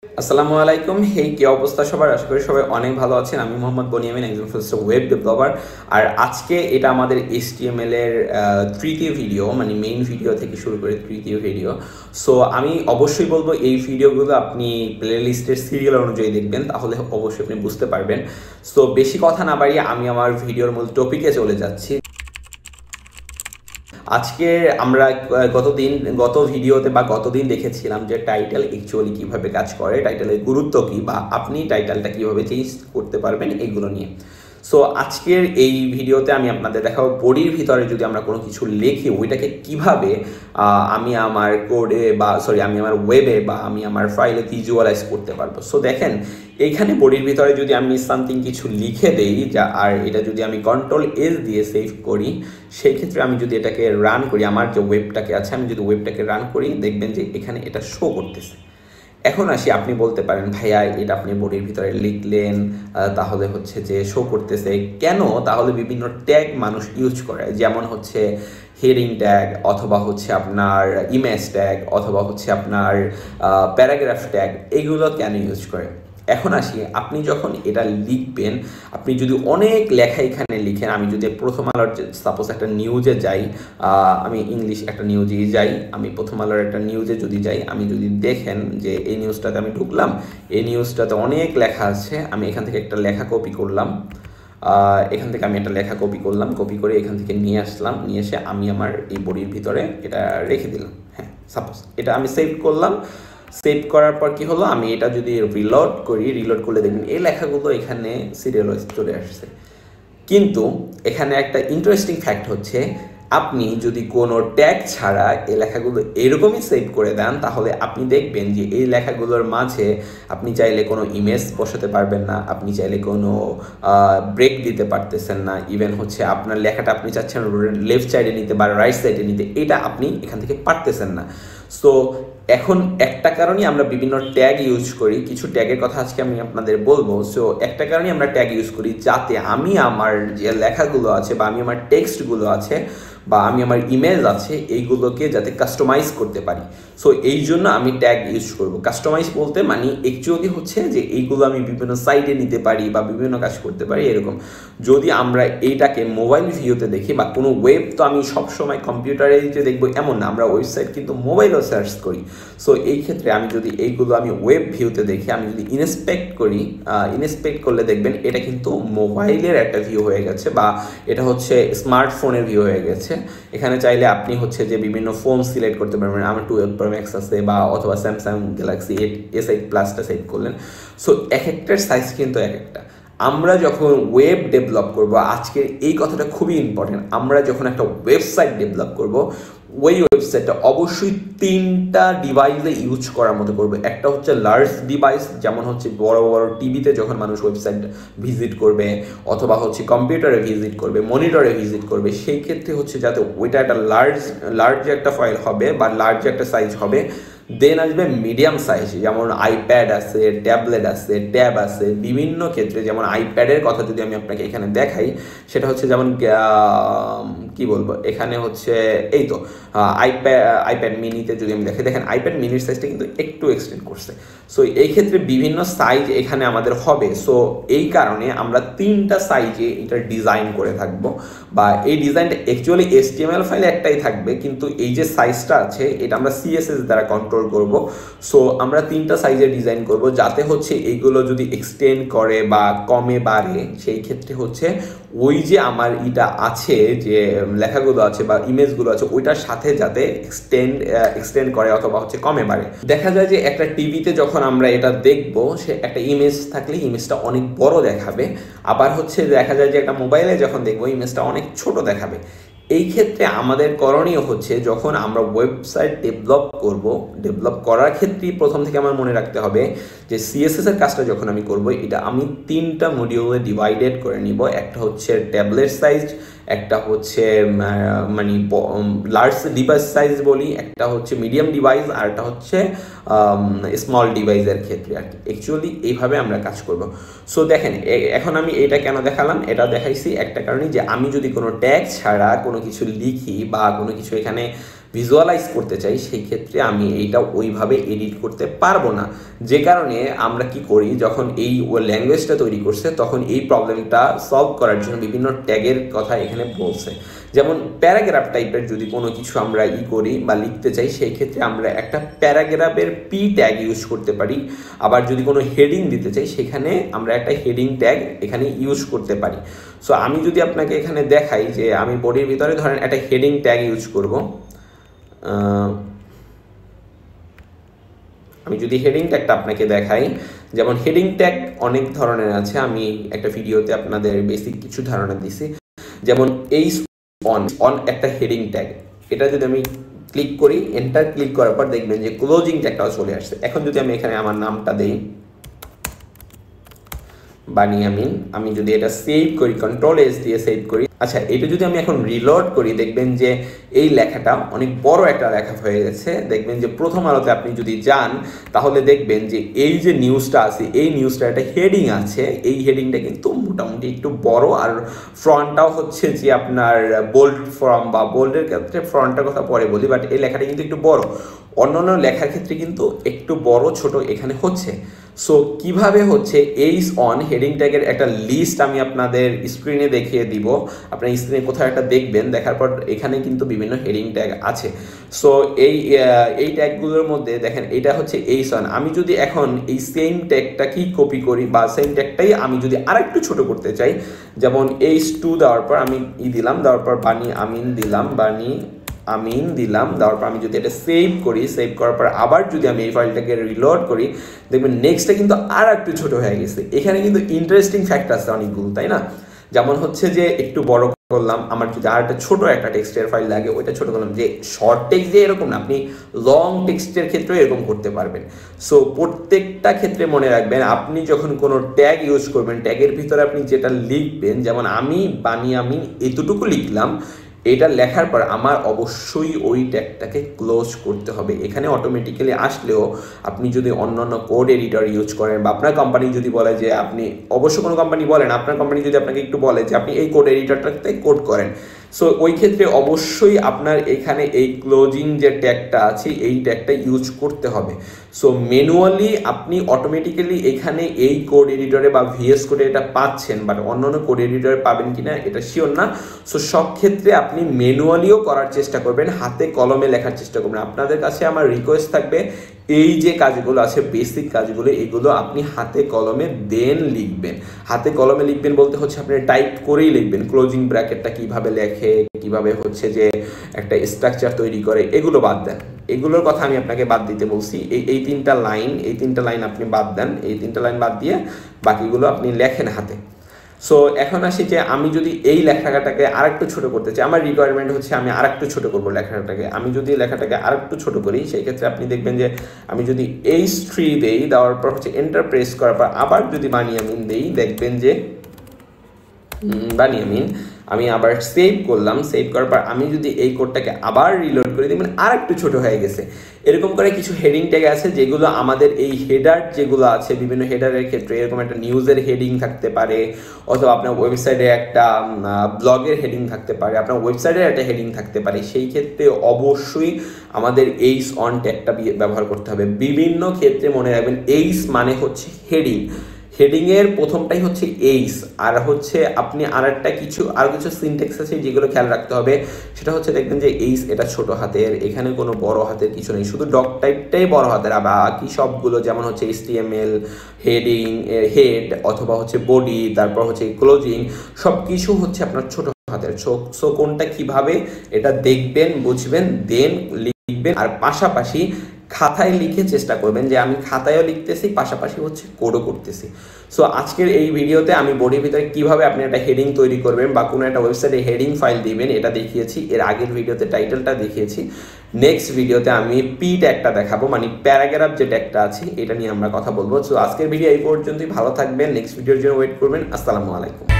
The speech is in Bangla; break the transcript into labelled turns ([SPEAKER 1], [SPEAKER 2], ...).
[SPEAKER 1] আসসালামু আলাইকুম। হেই, কি অবস্থা সবার? আশা করি সবাই অনেক ভালো আছেন। আমি মোহাম্মদ বনিয়ামিন, একজন ওয়েব ডেভেলপার। আর আজকে এটা আমাদের HTML এর তৃতীয় ভিডিও, মানে মেইন ভিডিও থেকে শুরু করে তৃতীয় ভিডিও। সো আমি অবশ্যই বলবো এই ভিডিওগুলো আপনি প্লে লিস্টের সিরিয়াল অনুযায়ী দেখবেন, তাহলে অবশ্যই আপনি বুঝতে পারবেন। সো বেশি কথা না বাড়িয়ে আমি আমার ভিডিওর মূল টপিকে চলে যাচ্ছি। আজকে আমরা গত ভিডিওতে বা গতদিন দেখেছিলাম যে টাইটেল অ্যাকচুয়ালি কিভাবে কাজ করে, টাইটেলের গুরুত্ব কী, বা আপনি টাইটেলটা কিভাবে চেঞ্জ করতে পারবেন এগুলো নিয়ে। সো আজকের এই ভিডিওতে আমি আপনাদের দেখাবো বডির ভিতরে যদি আমরা কোনো কিছু লিখি ওইটাকে কিভাবে আমি আমার কোডে বা আমি আমার ওয়েবে বা আমি আমার ফাইলে ভিজুয়ালাইজ করতে পারবো। সো দেখেন, এইখানে বডির ভিতরে যদি আমি সামথিং কিছু লিখে দেই, আর এটা যদি আমি Ctrl+S দিয়ে সেভ করি, সেই ক্ষেত্রে আমি যদি এটাকে রান করি, আমার যে ওয়েবটাকে আছে, আমি যদি ওয়েবটাকে রান করি, দেখবেন যে এখানে এটা শো করতেছে। এখন আসি, আপনি বলতে পারেন ভাইয়া এটা আপনি বডির ভিতরে লিখলেন, তাহলে হচ্ছে যে শো করতেছে কেন? তাহলে বিভিন্ন ট্যাগ মানুষ ইউজ করে, যেমন হচ্ছে হেডিং ট্যাগ, অথবা হচ্ছে আপনার ইমেজ ট্যাগ, অথবা হচ্ছে আপনার প্যারাগ্রাফ ট্যাগ, এগুলো কেন ইউজ করে। এখন আসি, আপনি যখন এটা লিখবেন, আপনি যদি অনেক লেখা এখানে লিখেন, আমি যদি প্রথম আলোর সাপোজ একটা নিউজে যাই, আমি ইংলিশ একটা নিউজেই যাই, আমি প্রথম আলোর একটা নিউজে যদি যাই, আমি যদি দেখেন যে এই নিউজটাতে আমি ঢুকলাম, এই নিউজটাতে অনেক লেখা আছে, আমি এখান থেকে একটা লেখা কপি করলাম, এখান থেকে আমি একটা লেখা কপি করলাম, কপি করে এখান থেকে নিয়ে আসলাম, নিয়ে এসে আমি আমার এই বডির ভিতরে এটা রেখে দিলাম। হ্যাঁ, সাপোজ এটা আমি সেভ করলাম। সেভ করার পর কি হলো, আমি এটা যদি রিলোড করি, রিলোড করলে দেখবেন এই লেখাগুলো এখানে সিরিয়াল ওয়াইজ চলে আসছে। কিন্তু এখানে একটা ইন্টারেস্টিং ফ্যাক্ট হচ্ছে, আপনি যদি কোনো ট্যাগ ছাড়া এই লেখাগুলো এরকমই সেভ করে দেন, তাহলে আপনি দেখবেন যে এই লেখাগুলোর মাঝে আপনি চাইলে কোনো ইমেজ বসাতে পারবেন না, আপনি চাইলে কোনো ব্রেক দিতে পারতেছেন না, ইভেন হচ্ছে আপনার লেখাটা আপনি চাচ্ছেন লেফট সাইডে নিতে বা রাইট সাইডে নিতে, এটা আপনি এখান থেকে পারতেছেন না। সো এখন একটা কারণেই আমরা বিভিন্ন ট্যাগ ইউজ করি, কিছু ট্যাগের কথা আজকে আমি আপনাদের বলবো। সো একটা কারণেই আমরা ট্যাগ ইউজ করি, যাতে আমি আমার যে লেখাগুলো আছে বা আমি আমার টেক্সটগুলো আছে বা আমি আমার ইমেজ আছে, এইগুলোকে যাতে কাস্টমাইজ করতে পারি। সো এই জন্য আমি ট্যাগ ইউজ করব। কাস্টমাইজ বলতে মানে অ্যাকচুয়ালি হচ্ছে যে এইগুলো আমি বিভিন্ন সাইটে নিতে পারি বা বিভিন্ন কাজ করতে পারি এরকম। যদি আমরা এইটাকে মোবাইল ভিউতে দেখি বা কোনো ওয়েব, তো আমি সবসময় কম্পিউটারে যে দেখবো এমন না, আমরা ওয়েবসাইট কিন্তু মোবাইলেও সার্চ করি। সো এই ক্ষেত্রে আমি যদি এইগুলো আমি ওয়েব ভিউতে দেখি, আমি যদি ইনস্পেক্ট করি, ইনস্পেক্ট করলে দেখবেন এটা কিন্তু মোবাইলের একটা ভিউ হয়ে গেছে, বা এটা হচ্ছে স্মার্টফোনের ভিউ হয়ে গেছে। এখানে চাইলে আপনি হচ্ছে যে বিভিন্ন ফোন সিলেক্ট করতে পারবেন, আমার 12 Pro Max আছে, বা অথবা স্যামসাং গ্যালাক্সি S8 প্লাসটা সেট করলেন। সো এক একটার সাইজ কিন্তু এক একটা। আমরা যখন ওয়েব ডেভেলপ করব, আজকের এই কথাটা খুবই ইম্পর্টেন্ট, আমরা যখন একটা ওয়েবসাইট ডেভেলপ করব, ওই ওয়েবসাইটটা অবশ্যই 3টা ডিভাইসে ইউজ করার মতো করবে। একটা হচ্ছে লার্জ ডিভাইস, যেমন হচ্ছে বড় বড় টিভিতে যখন মানুষ ওয়েবসাইট ভিজিট করবে, অথবা হচ্ছে কম্পিউটারে ভিজিট করবে, মনিটরে ভিজিট করবে, সেই ক্ষেত্রে হচ্ছে যাতে ওইটা একটা লার্জ একটা ফাইল হবে বা লার্জ একটা সাইজ হবে। দেন আসবে মিডিয়াম সাইজ, যেমন আইপ্যাড আছে, ট্যাবলেট আছে, ট্যাব আছে, বিভিন্ন ক্ষেত্রে। যেমন আইপ্যাডের কথা যদি আমি আপনাকে এখানে দেখাই, সেটা হচ্ছে যেমন কি বলবো, এখানে হচ্ছে এই তো আইপ্যাড মিনিতে যদি আমি দেখেন আইপ্যাড মিনির সাইজটা কিন্তু একটু এক্সটেন্ড করছে। সো এই ক্ষেত্রে বিভিন্ন সাইজ এখানে আমাদের হবে। সো এই কারণে আমরা 3টা সাইজে এটা ডিজাইন করে থাকবো, বা এই ডিজাইনটা অ্যাকচুয়ালি HTML ফাইলে একটাই থাকবে, কিন্তু এই যে সাইজটা আছে এটা আমরা CSS দ্বারা কন্ট্রোল করব। সো আমরা 3টা সাইজে ডিজাইন করব, যাতে হচ্ছে এইগুলো যদি এক্সটেন্ড করে বা কমে বাড়ে, সেই ক্ষেত্রে হচ্ছে ওই যে আমার এটা আছে, যে লেখাগুলো আছে বা ইমেজগুলো আছে, ওইটার সাথে যাতে এক্সটেন্ড করে অথবা হচ্ছে কমে বাড়ে। দেখা যায় যে একটা টিভিতে যখন আমরা এটা দেখবো, সে একটা ইমেজ থাকলে ইমেজটা অনেক বড় দেখাবে, আবার হচ্ছে দেখা যায় যে একটা মোবাইলে যখন দেখবো ইমেজটা অনেক ছোট দেখাবে। এই ক্ষেত্রে আমাদের করণীয় হচ্ছে, যখন আমরা ওয়েবসাইট ডেভেলপ করার ক্ষেত্রেই প্রথম থেকে আমার মনে রাখতে হবে যে CSS এর কাজটা যখন আমি করব, এটা আমি 3টা মডিউলে ডিভাইডেড করে নিব। একটা হচ্ছে ট্যাবলেট সাইজ, একটা হচ্ছে মানে লার্জ ডিভাইস সাইজ বলি, একটা হচ্ছে মিডিয়াম ডিভাইস, আর একটা হচ্ছে স্মল ডিভাইসের ক্ষেত্রে আর কি। অ্যাকচুয়ালি এইভাবে আমরা কাজ করব। সো দেখেন, এখন আমি এটা কেন দেখালাম, এটা দেখাইছি একটা কারণে, যে আমি যদি কোনো ট্যাগ ছাড়া কোনো কিছু লিখি বা কোনো কিছু এখানে ভিজুয়ালাইজ করতে চাই, সেই ক্ষেত্রে আমি এইটা ওইভাবে এডিট করতে পারবো না। যে কারণে আমরা কি করি, যখন এই ল্যাঙ্গুয়েজটা তৈরি করছে তখন এই প্রবলেমটা সলভ করার জন্য বিভিন্ন ট্যাগের কথা এখানে বলছে। যেমন প্যারাগ্রাফ টাইপের যদি কোনো কিছু আমরা করি বা লিখতে চাই, সেই ক্ষেত্রে আমরা একটা প্যারাগ্রাফের পি ট্যাগ ইউজ করতে পারি। আবার যদি কোনো হেডিং দিতে চাই, সেখানে আমরা একটা হেডিং ট্যাগ এখানে ইউজ করতে পারি। সো আমি যদি আপনাকে এখানে দেখাই যে আমি বডির ভিতরে ধরেন একটা হেডিং ট্যাগ ইউজ করব, আমি যদি হেডিং ট্যাগটা আপনাকে দেখাই, যেমন হেডিং ট্যাগ অনেক ধরনের আছে, আমি একটা ভিডিওতে আপনাদের বেসিক কিছু ধারণা দিছি। যেমন এই অন একটা হেডিং ট্যাগ, এটা যদি আমি ক্লিক করি, এন্টার ক্লিক করার পর দেখবেন যে ক্লোজিং ট্যাগটাও চলে আসছে। এখন যদি আমি এখানে আমার নামটা দেই বানিয়ামিন, আমি যদি এটা সেভ করি, কন্ট্রোল-S দিয়ে সেভ করি, আচ্ছা এটা যদি আমি এখন রিলোড করি, দেখবেন যে এই লেখাটা অনেক বড় একটা লেখা হয়ে গেছে। দেখবেন যে প্রথম আলোতে আপনি যদি যান, তাহলে দেখবেন যে এই যে নিউজটা আছে, এই নিউজটা একটা হেডিং আছে, এই হেডিংটা কিন্তু মোটামুটি একটু বড়, আর ফ্রন্টটাও হচ্ছে যে আপনার বোল্ড ফর্ম বা বোল্ডের ক্ষেত্রে ফ্রন্টটার কথা পরে বলি, বাট এই লেখাটা কিন্তু একটু বড়। অন্যান্য লেখার ক্ষেত্রে কিন্তু একটু বড় ছোট এখানে হচ্ছে। সো কিভাবে হচ্ছে এইস অন হেডিং ট্যাগের একটা লিস্ট আমি আপনাদের স্ক্রিনে দেখিয়ে দিব। আপনার স্ক্রিনে কোথাও একটা দেখবেন, দেখার পর এখানে কিন্তু বিভিন্ন হেডিং ট্যাগ আছে। সো এই ট্যাগগুলোর মধ্যে দেখেন এটা হচ্ছে এইস অন। আমি যদি এখন এই সেম ট্যাগটাকেই কপি করি বা সেম ট্যাগটাই আমি যদি আরেকটু ছোট করতে চাই, যেমন এইস টু দেওয়ার পর আমি দিলাম, দেওয়ার পর বানি আমিন দিলাম, দেওয়ার পর আমি যদি এটা সেভ করি, সেভ করার পর আবার যদি আমি এই ফাইলটাকে রিলোড করি, দেখবেন নেক্সটটা কিন্তু আর একটু ছোট হয়ে গেছে। এখানে কিন্তু ইন্টারেস্টিং ফ্যাক্ট আছে অনেকগুলো, তাই না? যেমন হচ্ছে যে একটু বড় করলাম, আমার যদি আর একটা ছোট একটা টেক্সটের ফাইল লাগে ওইটা ছোট করলাম। যে শর্ট টেক্সট যে এরকম না, আপনি লং টেক্সটের ক্ষেত্রেও এরকম করতে পারবেন। সো প্রত্যেকটা ক্ষেত্রে মনে রাখবেন, আপনি যখন কোনো ট্যাগ ইউজ করবেন, ট্যাগের ভিতরে আপনি যেটা লিখবেন, যেমন আমি এতটুকু লিখলাম, এটা লেখার পর আমার অবশ্যই ওই ট্যাগটাকে ক্লোজ করতে হবে। এখানে অটোমেটিক্যালি আসলেও আপনি যদি অন্যান্য কোড এডিটর ইউজ করেন, বা আপনার কোম্পানি যদি বলে যে আপনি, অবশ্য কোনো কোম্পানি বলেন, আপনার কোম্পানি যদি আপনাকে একটু বলে যে আপনি এই কোড এডিটরটাতে কোড করেন, সো ওই ক্ষেত্রে অবশ্যই আপনার এখানে এই ক্লোজিং যে ট্যাগটা আছে, এই ট্যাগটা ইউজ করতে হবে। সো ম্যানুয়ালি আপনি অটোমেটিক্যালি এখানে এই কোড এডিটরে বা ভিএস কোডে এটা পাচ্ছেন, বাট অন্যান্য কোড এডিটরে পাবেন কিনা এটা শিওর না। সো সব ক্ষেত্রে আপনি ম্যানুয়ালিও করার চেষ্টা করবেন, হাতে কলমে লেখার চেষ্টা করবেন। আপনাদের কাছে আমার রিকোয়েস্ট থাকবে, এই যে কাজগুলো আছে, বেসিক কাজগুলো, এগুলো আপনি হাতে কলমে দেন লিখবেন। হাতে কলমে লিখবেন বলতে হচ্ছে আপনি টাইপ করেই লিখবেন, ক্লোজিং ব্র্যাকেটটা কিভাবে লেখে, কিভাবে হচ্ছে যে একটা স্ট্রাকচার তৈরি করে, এগুলো বাদ দেন। এগুলোর কথা আমি আপনাকে বাদ দিতে বলছি। এই তিনটা লাইন আপনি বাদ দেন, এই তিনটা লাইন বাদ দিয়ে বাকিগুলো আপনি লেখেন হাতে। সো এখন আসি যে আমি যদি এই লেখাটাকে আরেকটু ছোট করতে চাই, আমার রিকোয়ারমেন্ট হচ্ছে আমি আরেকটু ছোট করবো লেখাটাকে। আমি যদি লেখাটাকে আরেকটু ছোট করি, সেই ক্ষেত্রে আপনি দেখবেন যে আমি যদি H3 দেই, দেওয়ার পর হচ্ছে এন্টার প্রেস করার পর আবার যদি বানিয়ামিন দেই, দেখবেন যে বানিয়ামিন, আমি আবার সেভ করলাম, সেভ করার পর আমি যদি এই কোডটাকে আবার রিলোড করি, দেখবেন আর একটু ছোট হয়ে গেছে। এরকম করে কিছু হেডিং ট্যাগ আছে যেগুলো আমাদের এই হেডার যেগুলো আছে, বিভিন্ন হেডারের ক্ষেত্রে এরকম একটা নিউজের হেডিং থাকতে পারে, অথবা আপনার ওয়েবসাইটে একটা ব্লগের হেডিং থাকতে পারে, আপনার ওয়েবসাইটের একটা হেডিং থাকতে পারে। সেই ক্ষেত্রে অবশ্যই আমাদের এইস অন ট্যাগটা ব্যবহার করতে হবে। বিভিন্ন ক্ষেত্রে মনে রাখবেন, এইস মানে হচ্ছে হেডিং, হেডিংয়ের প্রথমটাই হচ্ছে এইস, আর হচ্ছে আপনি আর কিছু সিনট্যাক্স আছে যেগুলো খেয়াল রাখতে হবে। সেটা হচ্ছে দেখবেন যে এইস এটা ছোট হাতের, এখানে কোনো বড় হাতের কিছু নেই, শুধু ডক টাইপটাই বড় হাতের, আর বাকি সবগুলো যেমন হচ্ছে HTML, হেড অথবা হচ্ছে বডি, তারপর হচ্ছে ক্লোজিং, সব কিছু হচ্ছে আপনার ছোট হাতের। সো কোনটা কিভাবে এটা দেখবেন, বুঝবেন, দেন লিখবেন। আর পাশাপাশি খাতায় লিখে চেষ্টা করবেন যে আমি খাতায়ও লিখতেছি, পাশাপাশি হচ্ছে কোডও করতেছি। সো আজকের এই ভিডিওতে আমি বডির ভিতরে কিভাবে আপনি একটা হেডিং তৈরি করবেন বা কোনো একটা ওয়েবসাইটে হেডিং ফাইল দিবেন এটা দেখিয়েছি। এর আগের ভিডিওতে টাইটেলটা দেখিয়েছি। নেক্সট ভিডিওতে আমি পি ট্যাগটা দেখাবো, মানে প্যারাগ্রাফ যে ট্যাগটা আছে এটা নিয়ে আমরা কথা বলবো। সো আজকের ভিডিও এই পর্যন্তই, ভালো থাকবেন, নেক্সট ভিডিওর জন্য ওয়েট করবেন। আসসালামু আলাইকুম।